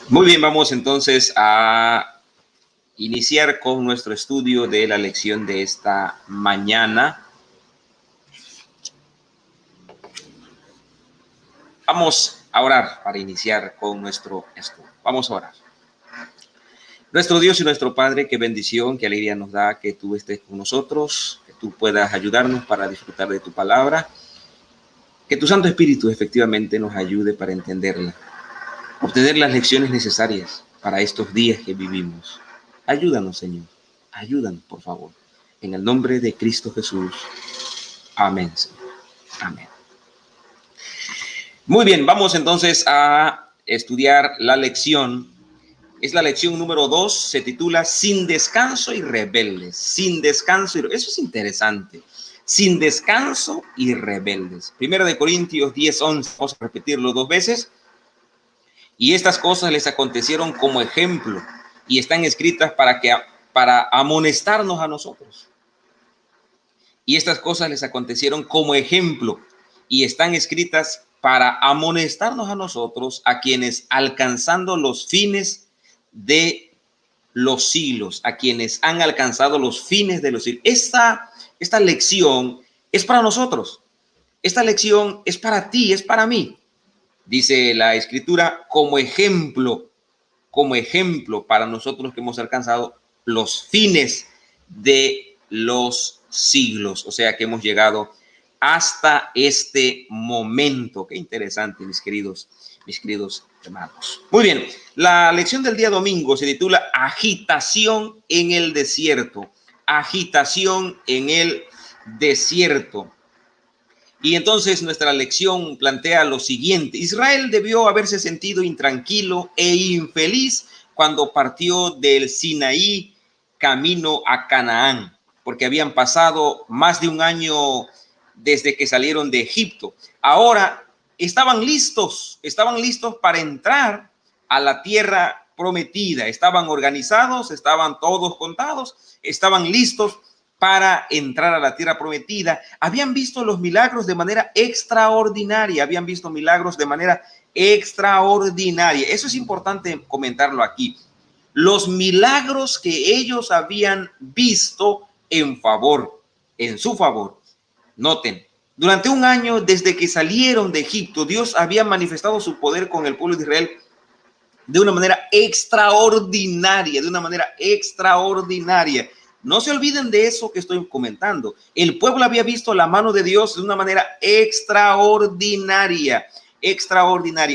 Muy bien, vamos entonces a iniciar con nuestro estudio de la lección de esta mañana. Vamos a orar para iniciar con nuestro estudio. Vamos a orar. Nuestro Dios y nuestro Padre, qué bendición, qué alegría nos da que tú estés con nosotros, que tú puedas ayudarnos para disfrutar de tu palabra, que tu Santo Espíritu efectivamente nos ayude para entenderla, obtener las lecciones necesarias para estos días que vivimos. Ayúdanos, Señor. Ayúdanos, por favor. En el nombre de Cristo Jesús. Amén, Señor. Amén. Muy bien, vamos entonces a estudiar la lección. Es la lección número 2, se titula Sin descanso y rebeldes. Sin descanso y eso es interesante. Sin descanso y rebeldes. Primera de Corintios 10:11, vamos a repetirlo 2 veces. Y estas cosas les acontecieron como ejemplo y están escritas para amonestarnos a nosotros. Y estas cosas les acontecieron como ejemplo y están escritas para amonestarnos a nosotros, a quienes alcanzando los fines de los siglos, a quienes han alcanzado los fines de los siglos. Esta lección es para nosotros. Esta lección es para ti, es para mí. Dice la Escritura, como ejemplo para nosotros que hemos alcanzado los fines de los siglos. O sea que hemos llegado hasta este momento. Qué interesante, mis queridos hermanos. Muy bien, la lección del día domingo se titula Agitación en el desierto. Agitación en el desierto. Y entonces nuestra lección plantea lo siguiente. Israel debió haberse sentido intranquilo e infeliz cuando partió del Sinaí camino a Canaán, porque habían pasado más de un año desde que salieron de Egipto. Ahora estaban listos para entrar a la tierra prometida. Estaban organizados, estaban todos contados, estaban listos para entrar a la tierra prometida. Habían visto los milagros de manera extraordinaria, Eso es importante comentarlo aquí. Los milagros que ellos habían visto en su favor. Noten, durante un año desde que salieron de Egipto, Dios había manifestado su poder con el pueblo de Israel de una manera extraordinaria. No se olviden de eso que estoy comentando. El pueblo había visto la mano de Dios de una manera extraordinaria.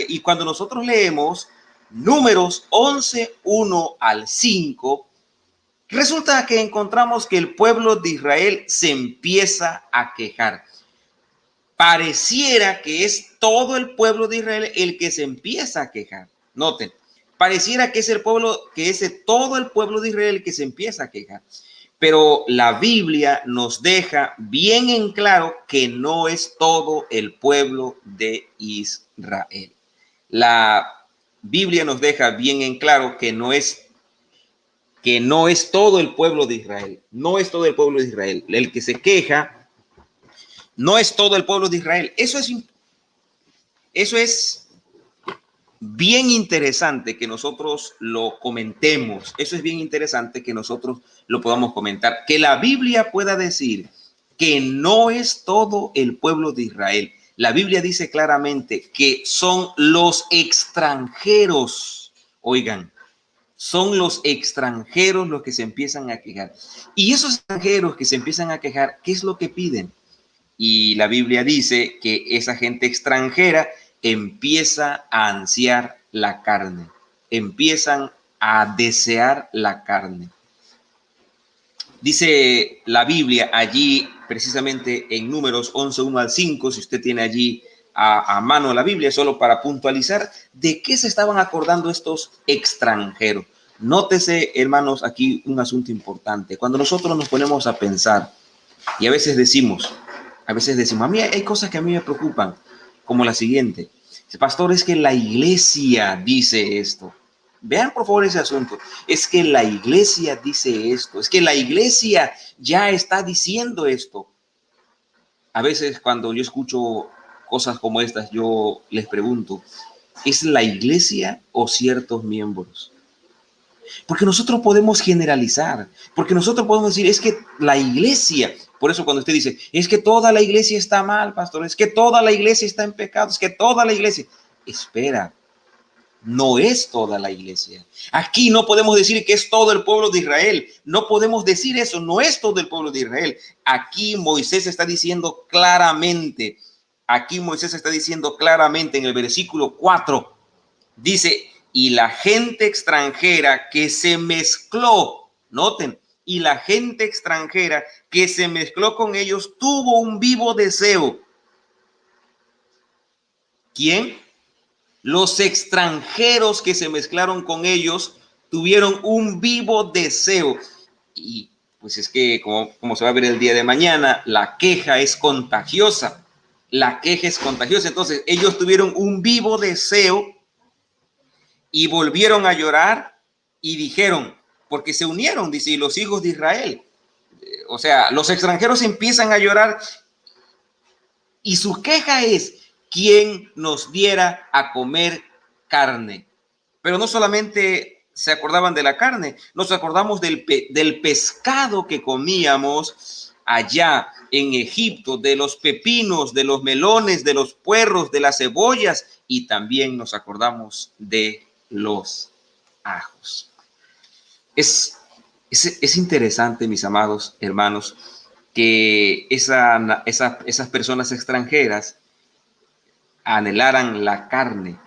Y cuando nosotros leemos Números 11:1 al 5, resulta que encontramos que el pueblo de Israel se empieza a quejar. Pareciera que es todo el pueblo de Israel el que se empieza a quejar. Noten, pareciera que es todo el pueblo de Israel el que se empieza a quejar. Pero la Biblia nos deja bien en claro que no es todo el pueblo de Israel. La Biblia nos deja bien en claro que no es todo el pueblo de Israel. No es todo el pueblo de Israel. El que se queja no es todo el pueblo de Israel. Eso es bien interesante que nosotros lo comentemos. Eso es bien interesante que nosotros lo podamos comentar. Que la Biblia pueda decir que no es todo el pueblo de Israel. La Biblia dice claramente que son los extranjeros. Oigan, son los extranjeros los que se empiezan a quejar. Y esos extranjeros que se empiezan a quejar, ¿qué es lo que piden? Y la Biblia dice que esa gente extranjera empieza a ansiar la carne, empiezan a desear la carne. Dice la Biblia allí, precisamente en Números 11:1 al 5, si usted tiene allí a mano la Biblia, solo para puntualizar de qué se estaban acordando estos extranjeros. Nótese, hermanos, aquí un asunto importante. Cuando nosotros nos ponemos a pensar, y a veces decimos, a mí hay cosas que a mí me preocupan, como la siguiente. Pastor, es que la iglesia dice esto. Vean por favor ese asunto. Es que la iglesia dice esto. Es que la iglesia ya está diciendo esto. A veces cuando yo escucho cosas como estas, yo les pregunto, ¿Es la iglesia o ciertos miembros? Porque nosotros podemos generalizar, porque nosotros podemos decir, es que la iglesia, por eso cuando usted dice, es que toda la iglesia está mal, pastor, es que toda la iglesia está en pecado, es que toda la iglesia, espera, no es toda la iglesia. Aquí no podemos decir que es todo el pueblo de Israel, no podemos decir eso, no es todo el pueblo de Israel. Aquí Moisés está diciendo claramente, en el versículo 4, dice, y la gente extranjera que se mezcló, noten, y la gente extranjera que se mezcló con ellos tuvo un vivo deseo. ¿Quién? Los extranjeros que se mezclaron con ellos tuvieron un vivo deseo. Y pues es que, como se va a ver el día de mañana, la queja es contagiosa. La queja es contagiosa. Entonces, ellos tuvieron un vivo deseo y volvieron a llorar y dijeron, porque se unieron, dice, y los hijos de Israel. O sea, los extranjeros empiezan a llorar y su queja es, ¿quién nos diera a comer carne? Pero no solamente se acordaban de la carne, nos acordamos del pescado que comíamos allá en Egipto, de los pepinos, de los melones, de los puerros, de las cebollas, y también nos acordamos de los ajos. Es interesante, mis amados hermanos, que esas personas extranjeras anhelaran la carne,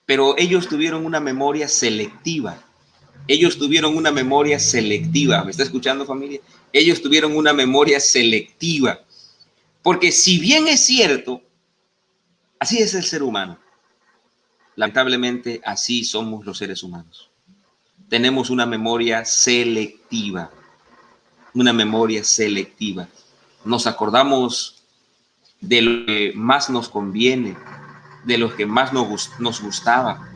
pero ellos tuvieron una memoria selectiva. ¿Me está escuchando, familia? Ellos tuvieron una memoria selectiva, porque si bien es cierto, así es el ser humano. Lamentablemente, así somos los seres humanos. Tenemos una memoria selectiva. Nos acordamos de lo que más nos conviene, de lo que más nos gustaba.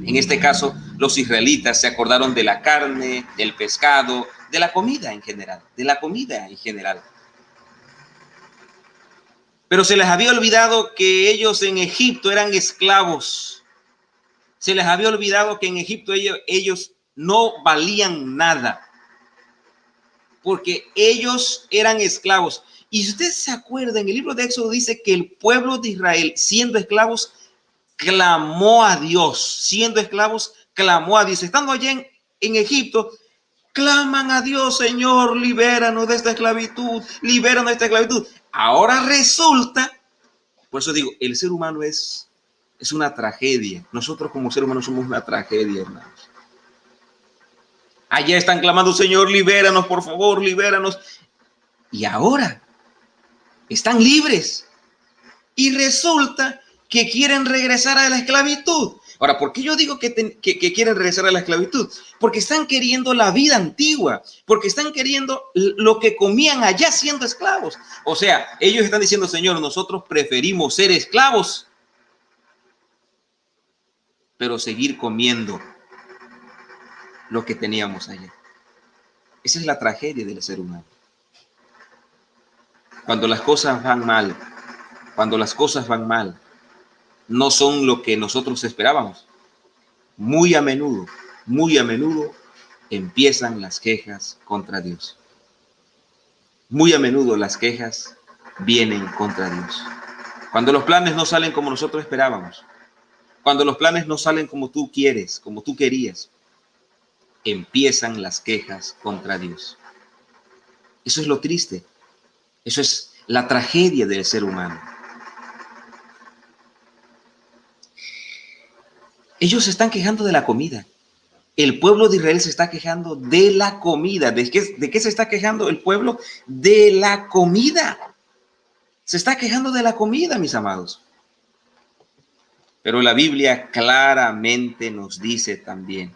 En este caso, los israelitas se acordaron de la carne, del pescado, de la comida en general. Pero se les había olvidado que ellos en Egipto eran esclavos. Se les había olvidado que en Egipto ellos no valían nada, porque ellos eran esclavos. Y si ustedes se acuerdan, en el libro de Éxodo dice que el pueblo de Israel, siendo esclavos, clamó a Dios. Estando allá en Egipto, claman a Dios, Señor, libéranos de esta esclavitud, Ahora resulta, por eso digo, el ser humano es una tragedia. Nosotros como ser humano somos una tragedia, hermanos. Allá están clamando, Señor, libéranos, por favor, libéranos. Y ahora están libres. Y resulta que quieren regresar a la esclavitud. Ahora, ¿por qué yo digo que quieren regresar a la esclavitud? Porque están queriendo la vida antigua, porque están queriendo lo que comían allá siendo esclavos. O sea, ellos están diciendo, Señor, nosotros preferimos ser esclavos, pero seguir comiendo lo que teníamos allá. Esa es la tragedia del ser humano. Cuando las cosas van mal, no son lo que nosotros esperábamos. Muy a menudo, empiezan las quejas contra Dios. Muy a menudo las quejas vienen contra Dios. Cuando los planes no salen como nosotros esperábamos, cuando los planes no salen como tú quieres, como tú querías, empiezan las quejas contra Dios. Eso es lo triste. Eso es la tragedia del ser humano. Ellos se están quejando de la comida. El pueblo de Israel se está quejando de la comida. ¿De qué se está quejando el pueblo? De la comida. Se está quejando de la comida, mis amados. Pero la Biblia claramente nos dice también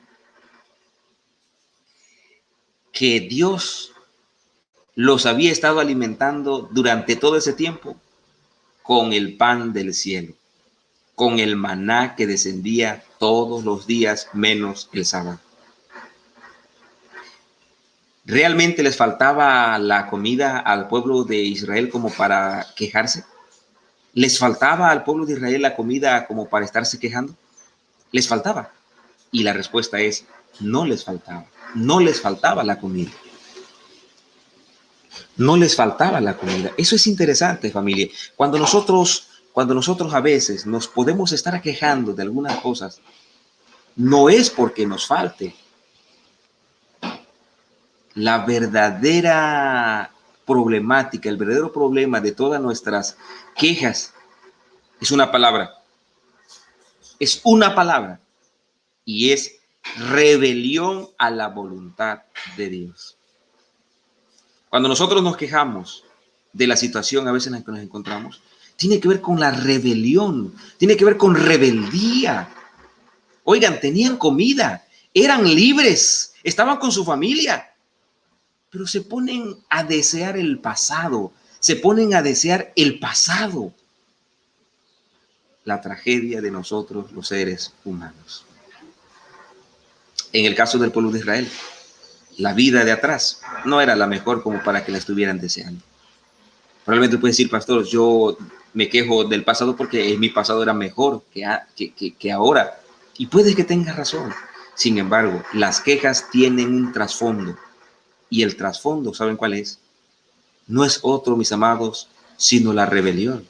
que Dios los había estado alimentando durante todo ese tiempo con el pan del cielo, con el maná que descendía todos los días menos el sábado. ¿Realmente les faltaba la comida al pueblo de Israel como para quejarse? ¿Les faltaba al pueblo de Israel la comida como para estarse quejando? ¿Les faltaba? Y la respuesta es, no les faltaba. No les faltaba la comida. No les faltaba la comida. Eso es interesante, familia. Cuando nosotros a veces nos podemos estar quejando de algunas cosas, no es porque nos falte. La verdadera problemática, el verdadero problema de todas nuestras quejas es una palabra. Es una palabra. Y es rebelión a la voluntad de Dios. Cuando nosotros nos quejamos de la situación a veces en la que nos encontramos, tiene que ver con la rebelión, tiene que ver con rebeldía. Oigan, tenían comida, eran libres, estaban con su familia, pero se ponen a desear el pasado, se ponen a desear el pasado. La tragedia de nosotros, los seres humanos. En el caso del pueblo de Israel, la vida de atrás no era la mejor como para que la estuvieran deseando. Probablemente puedes decir, pastor, yo me quejo del pasado porque mi pasado era mejor que ahora. Y puede que tengas razón. Sin embargo, las quejas tienen un trasfondo. Y el trasfondo, ¿saben cuál es? No es otro, mis amados, sino la rebelión.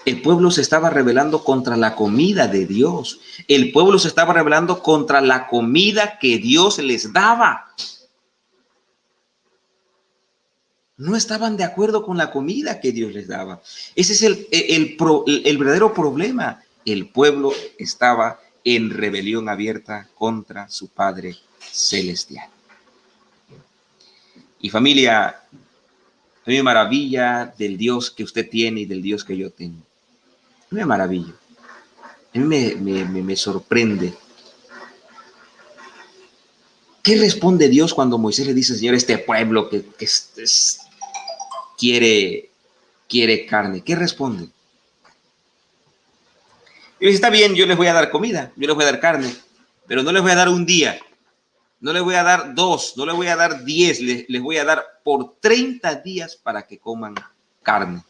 El pueblo se estaba rebelando contra la comida de Dios. El pueblo se estaba rebelando contra la comida que Dios les daba. No estaban de acuerdo con la comida que Dios les daba. Ese es el verdadero problema. El pueblo estaba en rebelión abierta contra su Padre Celestial. Y familia, a mí me maravilla del Dios que usted tiene y del Dios que yo tengo. A mí me maravilla. A mí me sorprende. ¿Qué responde Dios cuando Moisés le dice, Señor, este pueblo que quiere carne? ¿Qué responde? Y dice, está bien, yo les voy a dar comida, yo les voy a dar carne, pero no les voy a dar un día, no les voy a dar 2, no les voy a dar 10, les voy a dar por 30 días para que coman carne.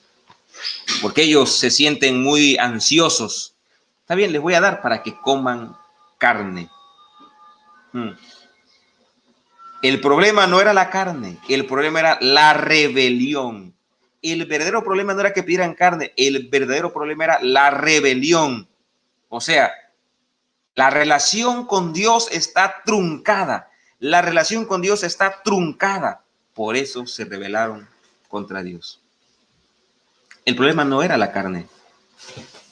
Porque ellos se sienten muy ansiosos. Está bien, les voy a dar para que coman carne. El problema no era la carne, el problema era la rebelión. El verdadero problema no era que pidieran carne, el verdadero problema era la rebelión. O sea, la relación con Dios está truncada. La relación con Dios está truncada. Por eso se rebelaron contra Dios. El problema no era la carne.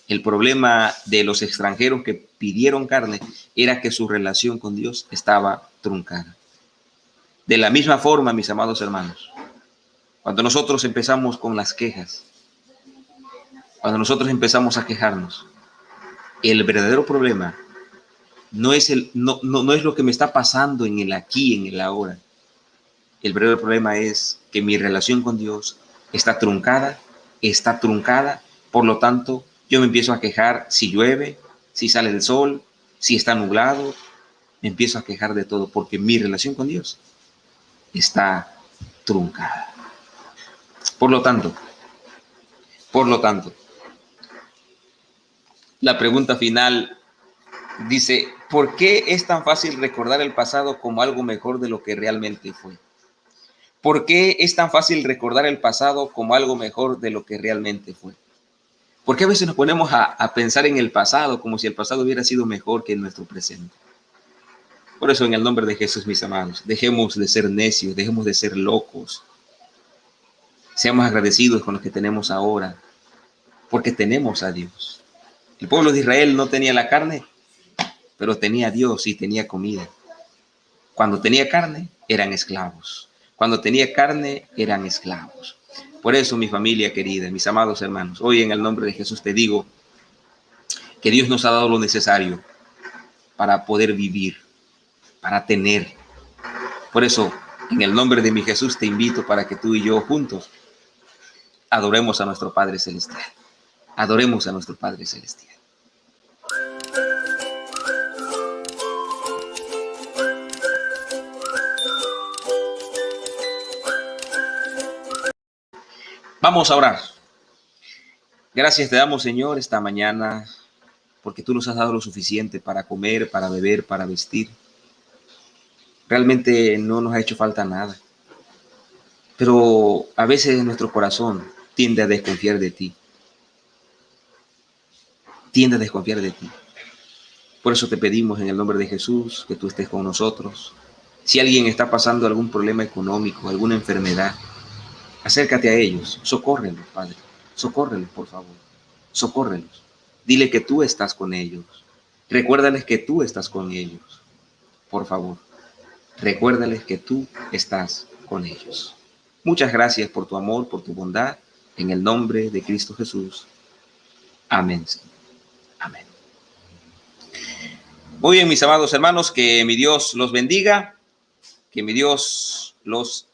El problema de los extranjeros que pidieron carne era que su relación con Dios estaba truncada. De la misma forma, mis amados hermanos, cuando nosotros empezamos con las quejas, cuando nosotros empezamos a quejarnos, el verdadero problema no es lo que me está pasando en el aquí, en el ahora. El verdadero problema es que mi relación con Dios está truncada, por lo tanto, yo me empiezo a quejar si llueve, si sale el sol, si está nublado, me empiezo a quejar de todo porque mi relación con Dios está truncada. Por lo tanto, la pregunta final dice, ¿por qué es tan fácil recordar el pasado como algo mejor de lo que realmente fue? ¿Por qué es tan fácil recordar el pasado como algo mejor de lo que realmente fue? ¿Por qué a veces nos ponemos a pensar en el pasado como si el pasado hubiera sido mejor que nuestro presente? Por eso, en el nombre de Jesús, mis amados, dejemos de ser necios, dejemos de ser locos. Seamos agradecidos con lo que tenemos ahora, porque tenemos a Dios. El pueblo de Israel no tenía la carne, pero tenía a Dios y tenía comida. Cuando tenía carne, eran esclavos. Cuando tenía carne, eran esclavos. Por eso, mi familia querida, mis amados hermanos, hoy en el nombre de Jesús te digo que Dios nos ha dado lo necesario para poder vivir, para tener. Por eso, en el nombre de mi Jesús te invito para que tú y yo juntos adoremos a nuestro Padre Celestial. Adoremos a nuestro Padre Celestial. Vamos a orar. Gracias te damos, Señor, esta mañana, porque tú nos has dado lo suficiente para comer, para beber, para vestir. Realmente no nos ha hecho falta nada. Pero a veces nuestro corazón tiende a desconfiar de ti. Tiende a desconfiar de ti. Por eso te pedimos en el nombre de Jesús que tú estés con nosotros. Si alguien está pasando algún problema económico, alguna enfermedad, acércate a ellos, socórrelos, Padre. Socórrelos, por favor. Socórrelos. Dile que tú estás con ellos. Recuérdales que tú estás con ellos. Por favor, recuérdales que tú estás con ellos. Muchas gracias por tu amor, por tu bondad. En el nombre de Cristo Jesús. Amén. Amén. Muy bien, mis amados hermanos, que mi Dios los bendiga, que mi Dios los